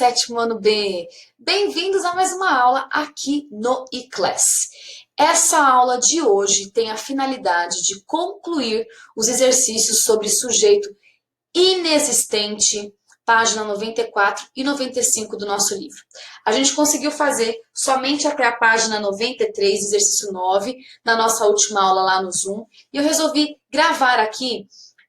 sétimo ano B! Bem-vindos a mais uma aula aqui no eClass. Essa aula de hoje tem a finalidade de concluir os exercícios sobre sujeito inexistente, página 94 e 95 do nosso livro. A gente conseguiu fazer somente até a página 93, exercício 9, na nossa última aula lá no Zoom, e eu resolvi gravar aqui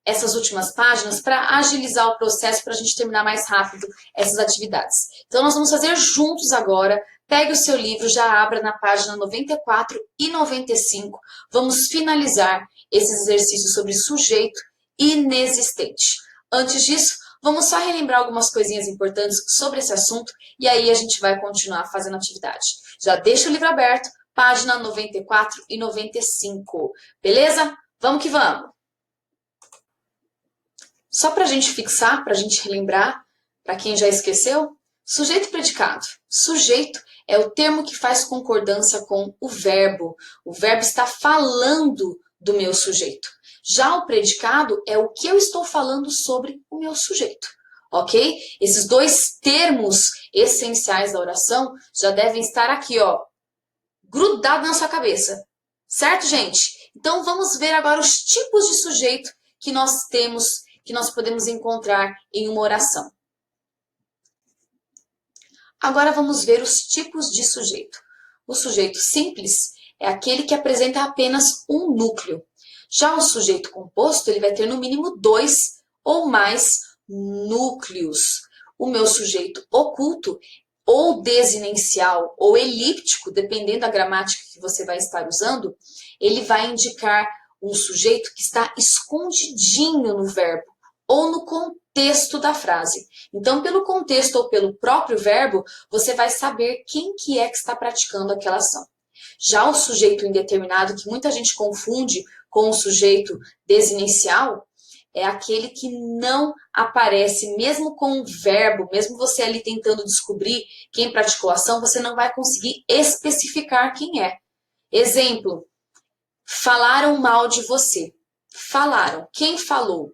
essas últimas páginas para agilizar o processo, para a gente terminar mais rápido essas atividades. Então, nós vamos fazer juntos agora. Pegue o seu livro, já abra na página 94 e 95. Vamos finalizar esses exercícios sobre sujeito inexistente. Antes disso, vamos só relembrar algumas coisinhas importantes sobre esse assunto e aí a gente vai continuar fazendo atividade. Já deixa o livro aberto, página 94 e 95. Beleza? Vamos que vamos! Só para a gente fixar, para a gente relembrar, para quem já esqueceu, sujeito e predicado. Sujeito é o termo que faz concordância com o verbo. O verbo está falando do meu sujeito. Já o predicado é o que eu estou falando sobre o meu sujeito. Ok? Esses dois termos essenciais da oração já devem estar aqui, ó, grudados na sua cabeça. Certo, gente? Então vamos ver agora os tipos de sujeito que nós temos, que nós podemos encontrar em uma oração. Agora vamos ver os tipos de sujeito. O sujeito simples é aquele que apresenta apenas um núcleo. Já o sujeito composto, ele vai ter no mínimo 2 ou mais núcleos. O meu sujeito oculto, ou desinencial, ou elíptico, dependendo da gramática que você vai estar usando, ele vai indicar um sujeito que está escondidinho no verbo, ou no contexto da frase. Então, pelo contexto ou pelo próprio verbo, você vai saber quem que é que está praticando aquela ação. Já o sujeito indeterminado, que muita gente confunde com o sujeito desinencial, é aquele que não aparece, mesmo com o verbo, mesmo você ali tentando descobrir quem praticou a ação, você não vai conseguir especificar quem é. Exemplo, falaram mal de você. Falaram. Quem falou?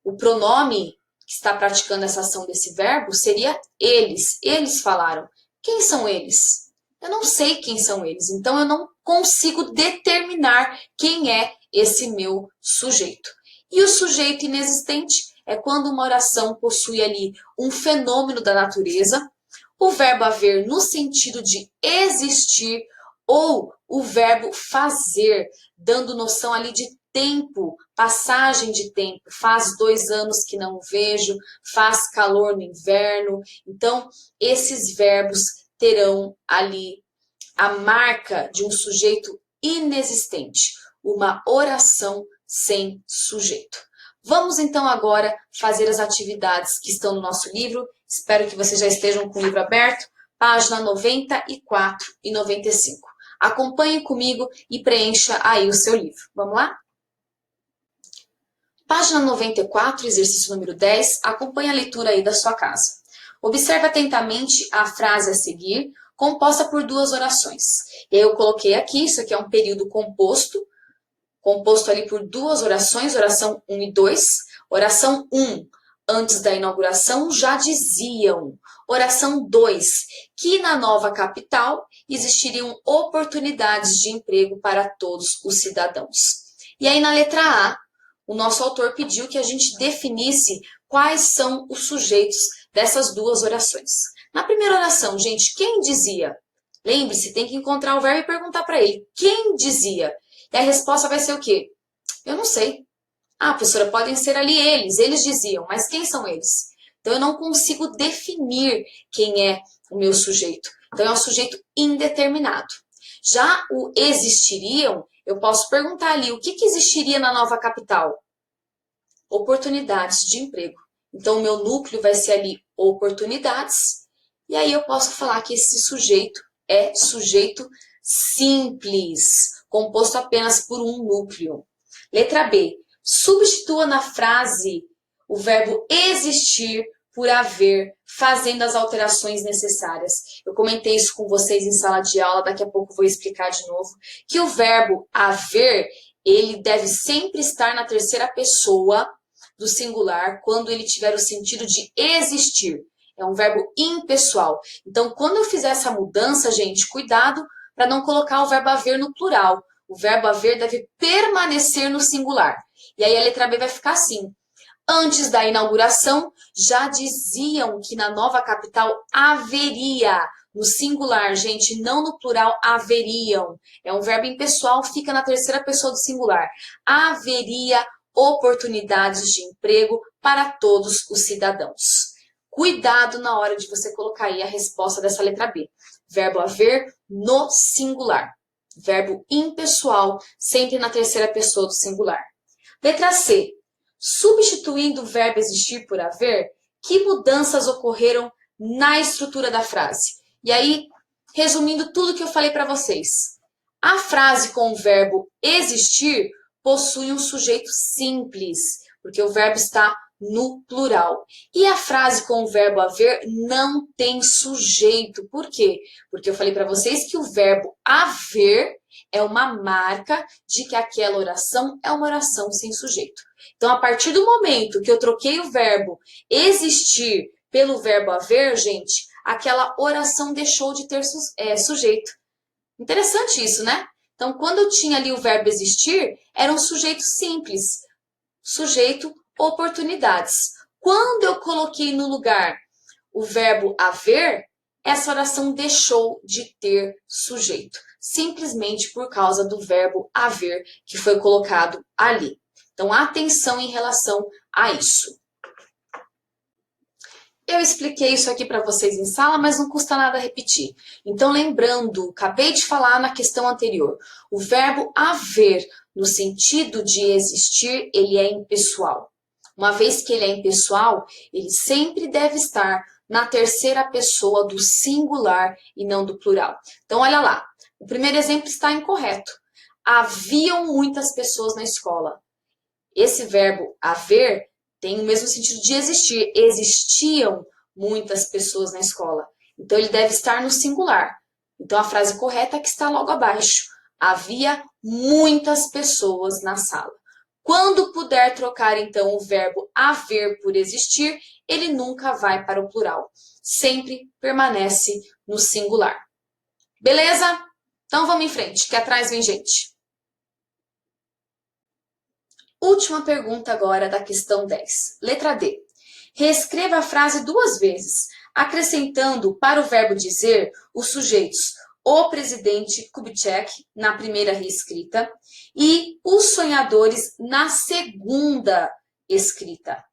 O pronome que está praticando essa ação desse verbo seria eles. Eles falaram. Quem são eles? Eu não sei quem são eles, então eu não consigo determinar quem é esse meu sujeito. E o sujeito inexistente é quando uma oração possui ali um fenômeno da natureza, o verbo haver no sentido de existir ou o verbo fazer, dando noção ali de tempo, passagem de tempo. Faz 2 anos que não vejo, faz calor no inverno. Então, esses verbos terão ali a marca de um sujeito inexistente, uma oração sem sujeito. Vamos então agora fazer as atividades que estão no nosso livro. Espero que vocês já estejam com o livro aberto, página 94 e 95. Acompanhe comigo e preencha aí o seu livro. Vamos lá? Página 94, exercício número 10, acompanhe a leitura aí da sua casa. Observe atentamente a frase a seguir, composta por 2 orações. Eu coloquei aqui, isso aqui é um período composto ali por 2 orações, oração 1 e 2. Oração 1, antes da inauguração já diziam. Oração 2, que na nova capital existiriam oportunidades de emprego para todos os cidadãos. E aí na letra A, o nosso autor pediu que a gente definisse quais são os sujeitos dessas 2 orações. Na primeira oração, gente, quem dizia? Lembre-se, tem que encontrar o verbo e perguntar para ele. Quem dizia? E a resposta vai ser o quê? Eu não sei. Ah, professora, podem ser ali eles diziam, mas quem são eles? Então, eu não consigo definir quem é o meu sujeito. Então, é um sujeito indeterminado. Já o existiriam, eu posso perguntar ali, o que existiria na nova capital? Oportunidades de emprego. Então, o meu núcleo vai ser ali oportunidades. E aí eu posso falar que esse sujeito é sujeito simples, composto apenas por um núcleo. Letra B. Substitua na frase o verbo existir por haver, fazendo as alterações necessárias. Eu comentei isso com vocês em sala de aula, daqui a pouco vou explicar de novo, que o verbo haver, ele deve sempre estar na terceira pessoa do singular quando ele tiver o sentido de existir. é um verbo impessoal. Então, quando eu fizer essa mudança, gente, cuidado para não colocar o verbo haver no plural. O verbo haver deve permanecer no singular. E aí a letra B vai ficar assim. Antes da inauguração, já diziam que na nova capital haveria, no singular, gente, não no plural, haveriam. É um verbo impessoal, fica na terceira pessoa do singular. Haveria oportunidades de emprego para todos os cidadãos. Cuidado na hora de você colocar aí a resposta dessa letra B. Verbo haver no singular. Verbo impessoal, sempre na terceira pessoa do singular. Letra C. Substituindo o verbo existir por haver, que mudanças ocorreram na estrutura da frase? E aí, resumindo tudo que eu falei para vocês. A frase com o verbo existir possui um sujeito simples, porque o verbo está no plural. E a frase com o verbo haver não tem sujeito. Por quê? Porque eu falei para vocês que o verbo haver é uma marca de que aquela oração é uma oração sem sujeito. Então, a partir do momento que eu troquei o verbo existir pelo verbo haver, gente, aquela oração deixou de ter sujeito. Interessante isso, né? Então, quando eu tinha ali o verbo existir, era um sujeito simples. Sujeito, oportunidades. Quando eu coloquei no lugar o verbo haver, essa oração deixou de ter sujeito. Simplesmente por causa do verbo haver que foi colocado ali. Então, atenção em relação a isso. Eu expliquei isso aqui para vocês em sala, mas não custa nada repetir. Então, lembrando, acabei de falar na questão anterior, o verbo haver, no sentido de existir, ele é impessoal. Uma vez que ele é impessoal, ele sempre deve estar na terceira pessoa do singular e não do plural. Então, olha lá, o primeiro exemplo está incorreto. Haviam muitas pessoas na escola. Esse verbo haver tem o mesmo sentido de existir. Existiam muitas pessoas na escola. Então, ele deve estar no singular. Então, a frase correta é que está logo abaixo. Havia muitas pessoas na sala. Quando puder trocar, então, o verbo haver por existir, ele nunca vai para o plural. Sempre permanece no singular. Beleza? Então, vamos em frente, que atrás vem gente. Última pergunta agora da questão 10. Letra D. Reescreva a frase duas vezes, acrescentando para o verbo dizer os sujeitos o presidente Kubitschek na primeira reescrita e os sonhadores na segunda escrita.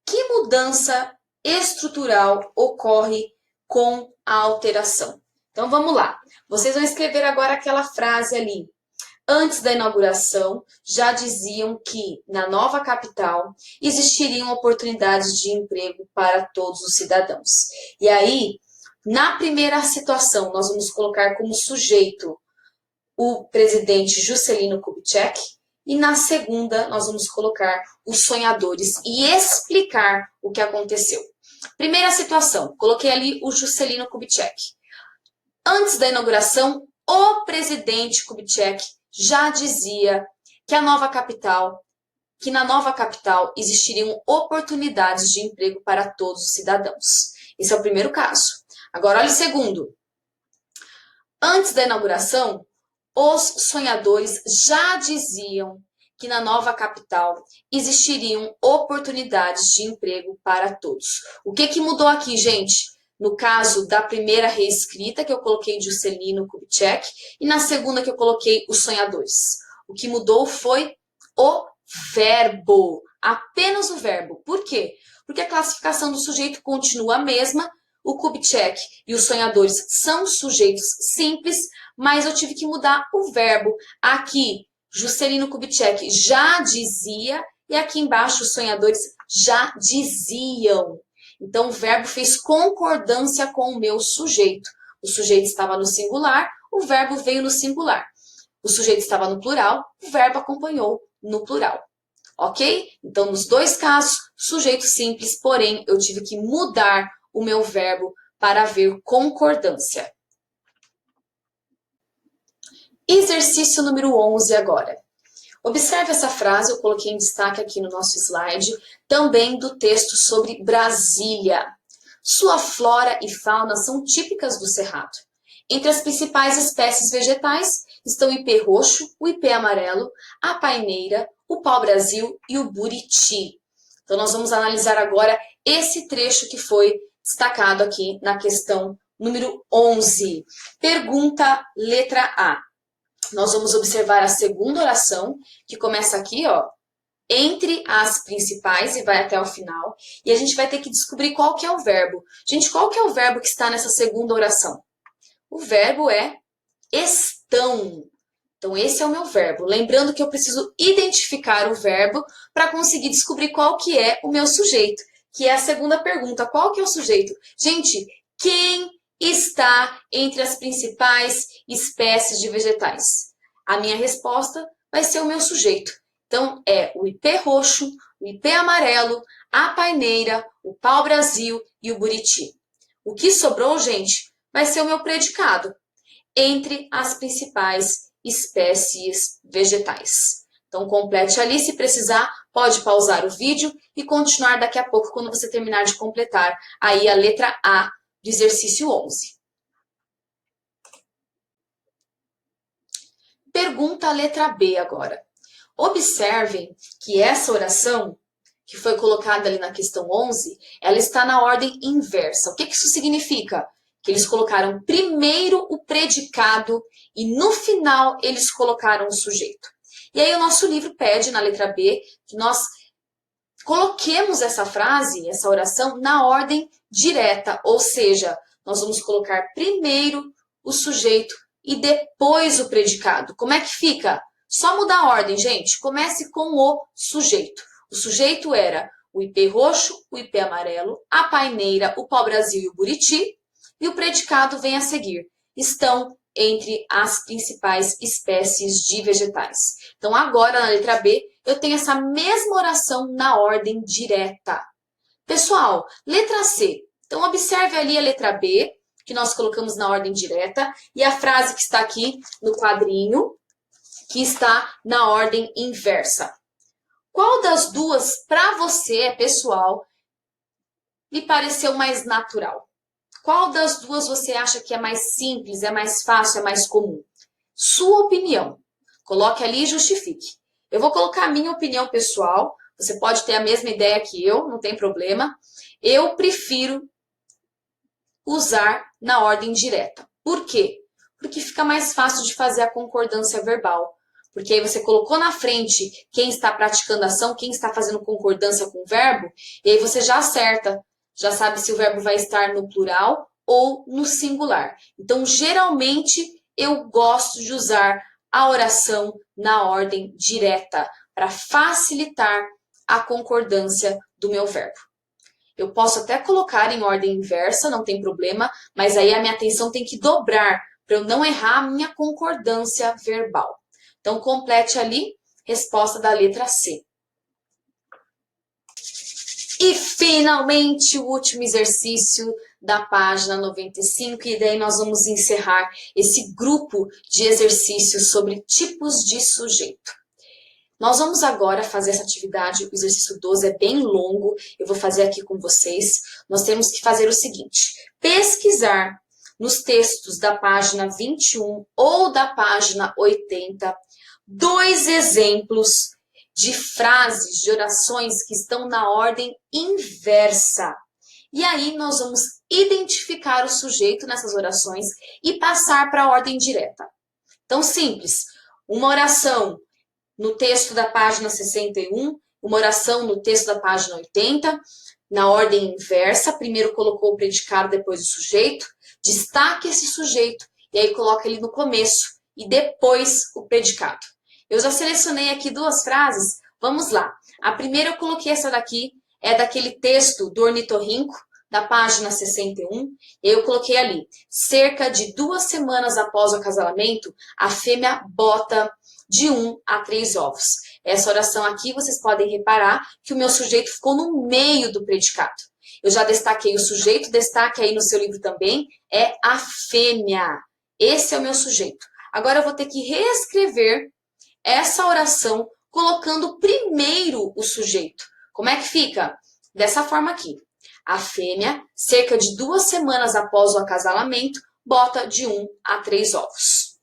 Que mudança estrutural ocorre com a alteração? Então vamos lá. Vocês vão escrever agora aquela frase ali. Antes da inauguração, já diziam que na nova capital existiriam oportunidades de emprego para todos os cidadãos. E aí, na primeira situação, nós vamos colocar como sujeito o presidente Juscelino Kubitschek e na segunda, nós vamos colocar os sonhadores e explicar o que aconteceu. Primeira situação, coloquei ali o Juscelino Kubitschek. Antes da inauguração, o presidente Kubitschek já dizia que na nova capital existiriam oportunidades de emprego para todos os cidadãos. Esse é o primeiro caso. Agora, olha o segundo. Antes da inauguração, os sonhadores já diziam que na nova capital existiriam oportunidades de emprego para todos. O que mudou aqui, gente? No caso da primeira reescrita, que eu coloquei Juscelino Kubitschek, e na segunda que eu coloquei os sonhadores. O que mudou foi o verbo, apenas o verbo. Por quê? Porque a classificação do sujeito continua a mesma, o Kubitschek e os sonhadores são sujeitos simples, mas eu tive que mudar o verbo. Aqui, Juscelino Kubitschek já dizia, e aqui embaixo os sonhadores já diziam. Então, o verbo fez concordância com o meu sujeito. O sujeito estava no singular, o verbo veio no singular. O sujeito estava no plural, o verbo acompanhou no plural. Ok? Então, nos dois casos, sujeito simples, porém, eu tive que mudar o meu verbo para haver concordância. Exercício número 11 agora. Observe essa frase, eu coloquei em destaque aqui no nosso slide, também do texto sobre Brasília. Sua flora e fauna são típicas do Cerrado. Entre as principais espécies vegetais estão o ipê roxo, o ipê amarelo, a paineira, o pau-brasil e o buriti. Então, nós vamos analisar agora esse trecho que foi destacado aqui na questão número 11. Pergunta letra A. Nós vamos observar a segunda oração, que começa aqui, ó, entre as principais e vai até o final. E a gente vai ter que descobrir qual que é o verbo. Gente, qual que é o verbo que está nessa segunda oração? O verbo é estão. Então, esse é o meu verbo. Lembrando que eu preciso identificar o verbo para conseguir descobrir qual que é o meu sujeito, que é a segunda pergunta. Qual que é o sujeito? Gente, quem está entre as principais espécies de vegetais? A minha resposta vai ser o meu sujeito. Então, é o ipê roxo, o ipê amarelo, a paineira, o pau-brasil e o buriti. O que sobrou, gente, vai ser o meu predicado, entre as principais espécies vegetais. Então, complete ali. Se precisar, pode pausar o vídeo e continuar daqui a pouco, quando você terminar de completar aí a letra A do exercício 11. Pergunta a letra B agora. Observem que essa oração, que foi colocada ali na questão 11, ela está na ordem inversa. O que isso significa? Que eles colocaram primeiro o predicado e no final eles colocaram o sujeito. E aí o nosso livro pede, na letra B, que nós coloquemos essa frase, essa oração, na ordem direta, ou seja, nós vamos colocar primeiro o sujeito e depois o predicado. Como é que fica? Só mudar a ordem, gente. Comece com o sujeito. O sujeito era o ipê roxo, o ipê amarelo, a paineira, o pau-brasil e o buriti. E o predicado vem a seguir. Estão entre as principais espécies de vegetais. Então, agora, na letra B, eu tenho essa mesma oração na ordem direta. Pessoal, letra C. Então, observe ali a letra B, que nós colocamos na ordem direta, e a frase que está aqui no quadrinho, que está na ordem inversa. Qual das duas, para você, pessoal, lhe pareceu mais natural? Qual das duas você acha que é mais simples, é mais fácil, é mais comum? Sua opinião. Coloque ali e justifique. Eu vou colocar a minha opinião pessoal. Você pode ter a mesma ideia que eu, não tem problema. Eu prefiro usar na ordem direta. Por quê? Porque fica mais fácil de fazer a concordância verbal. Porque aí você colocou na frente quem está praticando a ação, quem está fazendo concordância com o verbo, e aí você já acerta, já sabe se o verbo vai estar no plural ou no singular. Então, geralmente, eu gosto de usar a oração na ordem direta, para facilitar a concordância do meu verbo. Eu posso até colocar em ordem inversa, não tem problema, mas aí a minha atenção tem que dobrar, para eu não errar a minha concordância verbal. Então, complete ali, resposta da letra C. E, finalmente, o último exercício da página 95, e daí nós vamos encerrar esse grupo de exercícios sobre tipos de sujeito. Nós vamos agora fazer essa atividade, o exercício 12 é bem longo, eu vou fazer aqui com vocês. Nós temos que fazer o seguinte, pesquisar nos textos da página 21 ou da página 80, 2 exemplos de frases, de orações que estão na ordem inversa. E aí nós vamos identificar o sujeito nessas orações e passar para a ordem direta. Então, simples, uma oração no texto da página 61, uma oração no texto da página 80, na ordem inversa, primeiro colocou o predicado, depois o sujeito, destaque esse sujeito e aí coloca ele no começo e depois o predicado. Eu já selecionei aqui 2 frases, vamos lá. A primeira eu coloquei essa daqui, é daquele texto do ornitorrinco, da página 61, eu coloquei ali, cerca de 2 semanas após o acasalamento, a fêmea bota de 1 a 3 ovos. Essa oração aqui, vocês podem reparar que o meu sujeito ficou no meio do predicado. Eu já destaquei o sujeito, destaque aí no seu livro também, é a fêmea. Esse é o meu sujeito. Agora eu vou ter que reescrever essa oração colocando primeiro o sujeito. Como é que fica? Dessa forma aqui. A fêmea, cerca de 2 semanas após o acasalamento, bota de 1 a 3 ovos.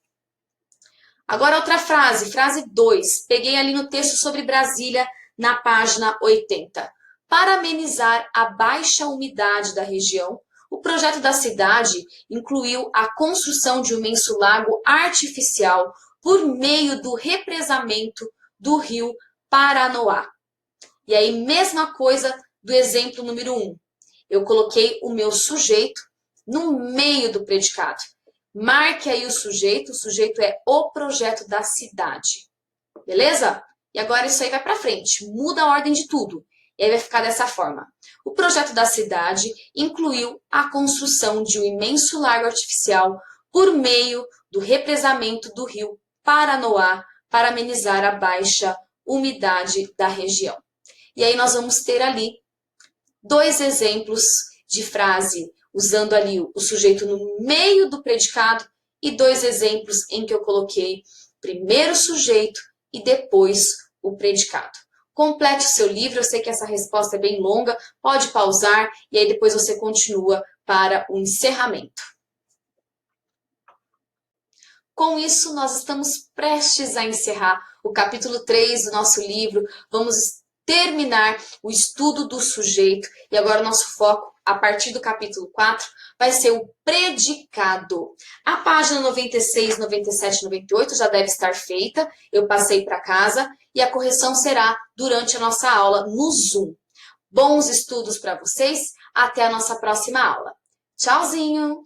Agora outra frase, frase 2. Peguei ali no texto sobre Brasília, na página 80. Para amenizar a baixa umidade da região, o projeto da cidade incluiu a construção de um imenso lago artificial por meio do represamento do rio Paranoá. E aí, mesma coisa do exemplo número 1. Eu coloquei o meu sujeito no meio do predicado. Marque aí o sujeito é o projeto da cidade. Beleza? E agora isso aí vai para frente, muda a ordem de tudo. E aí vai ficar dessa forma. O projeto da cidade incluiu a construção de um imenso lago artificial por meio do represamento do rio Paranoá para amenizar a baixa umidade da região. E aí nós vamos ter ali 2 exemplos de frase usando ali o sujeito no meio do predicado e 2 exemplos em que eu coloquei primeiro o sujeito e depois o predicado. Complete o seu livro, eu sei que essa resposta é bem longa, pode pausar e aí depois você continua para o encerramento. Com isso, nós estamos prestes a encerrar o capítulo 3 do nosso livro. Vamos terminar o estudo do sujeito e agora o nosso foco, a partir do capítulo 4, vai ser o predicado. A página 96, 97 e 98 já deve estar feita, eu passei para casa e a correção será durante a nossa aula no Zoom. Bons estudos para vocês, até a nossa próxima aula. Tchauzinho!